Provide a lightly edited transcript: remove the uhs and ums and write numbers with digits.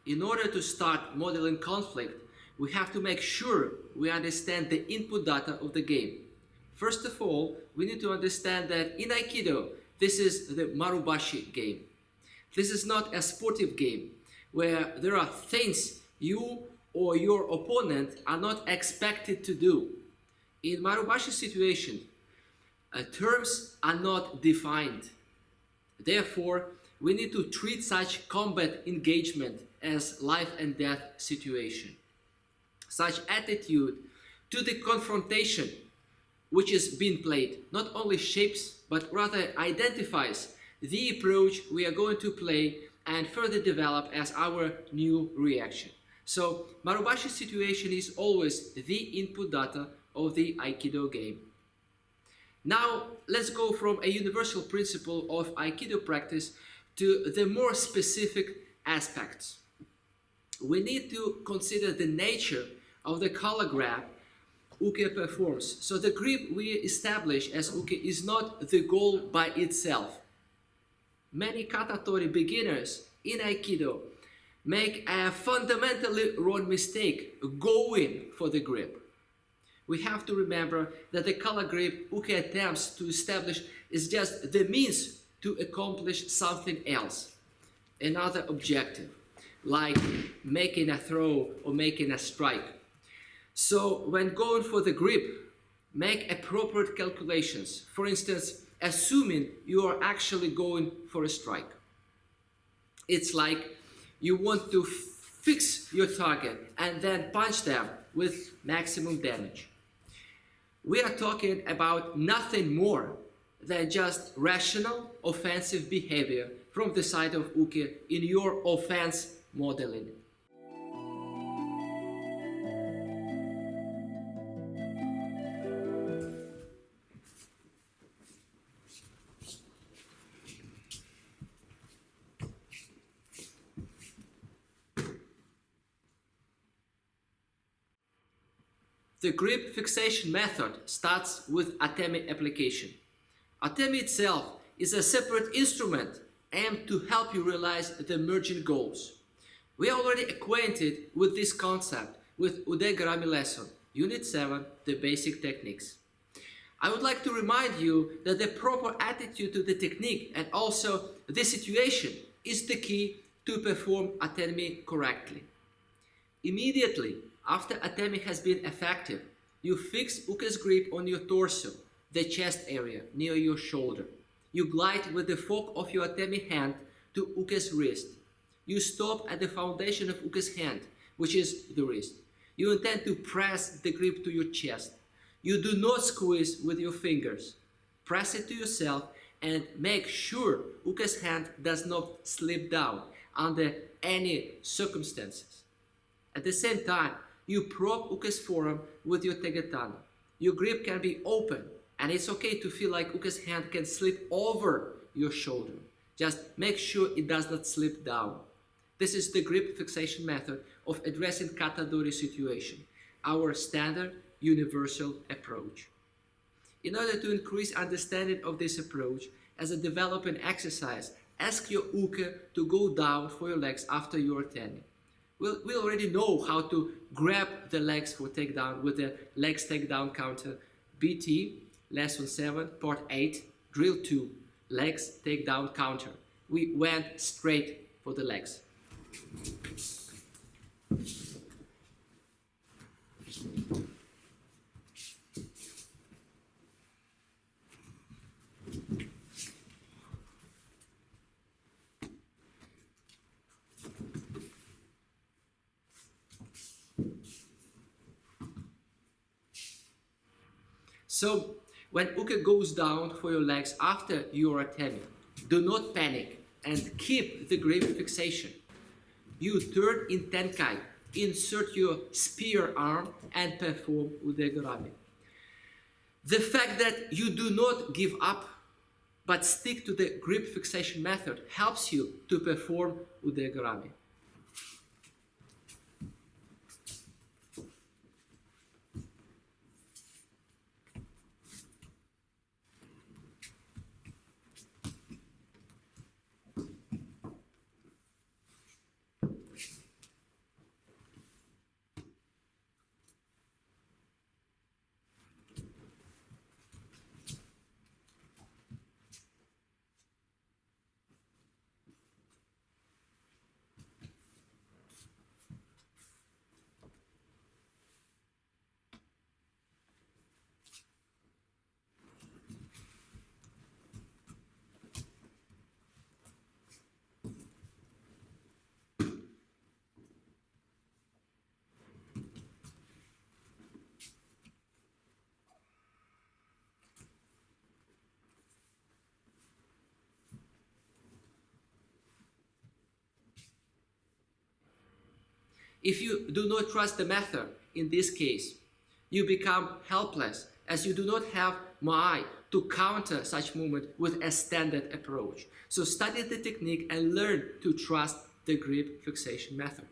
In order to start modeling conflict, we have to make sure we understand the input data of the game. First of all, we need to understand that in Aikido, this is the Marubashi game. This is not a sportive game where there are things you or your opponent are not expected to do. In Marubashi situation, terms are not defined. Therefore, we need to treat such combat engagement as life and death situation. Such attitude to the confrontation which is being played not only shapes but rather identifies the approach we are going to play and further develop as our new reaction. So Marubashi situation is always the input data of the Aikido game. Now let's go from a universal principle of Aikido practice to the more specific aspects. We need to consider the nature of the color grab Uke performs. So the grip we establish as Uke is not the goal by itself. Many Kata Dori beginners in Aikido make a fundamentally wrong mistake going for the grip. We have to remember that the color grip Uke attempts to establish is just the means to accomplish something else, another objective, like making a throw or making a strike. So when going for the grip, make appropriate calculations. For instance, assuming you are actually going for a strike. It's like you want to fix your target and then punch them with maximum damage. We are talking about nothing more than just rational offensive behavior from the side of Uke in your offense modeling. The grip fixation method starts with atemi application. Atemi itself is a separate instrument aimed to help you realize the merging goals. We are already acquainted with this concept with Ude Garami lesson, Unit 7, the basic techniques. I would like to remind you that the proper attitude to the technique and also the situation is the key to perform atemi correctly. Immediately after atemi has been effective, you fix Uke's grip on your torso, the chest area near your shoulder. You glide with the fork of your atemi hand to Uke's wrist. You stop at the foundation of Uke's hand, which is the wrist. You intend to press the grip to your chest. You do not squeeze with your fingers. Press it to yourself and make sure Uke's hand does not slip down under any circumstances. At the same time, you prop Uke's forearm with your Takedown. Your grip can be open, and it's okay to feel like Uke's hand can slip over your shoulder. Just make sure it does not slip down. This is the grip fixation method of addressing Kata Dori situation, our standard universal approach. In order to increase understanding of this approach, as a developing exercise, ask your Uke to go down for your legs after your atemi. We already know how to grab the legs for takedown with the legs takedown counter. BT, lesson 7, part 8, drill 2, legs takedown counter. We went straight for the legs. So, when Uke goes down for your legs after your atemi, do not panic and keep the grip fixation. You turn in Tenkai, insert your spear arm and perform Ude Garami. The fact that you do not give up but stick to the grip fixation method helps you to perform Ude Garami. If you do not trust the method, in this case, you become helpless as you do not have Ma'ai to counter such movement with a standard approach. So study the technique and learn to trust the grip fixation method.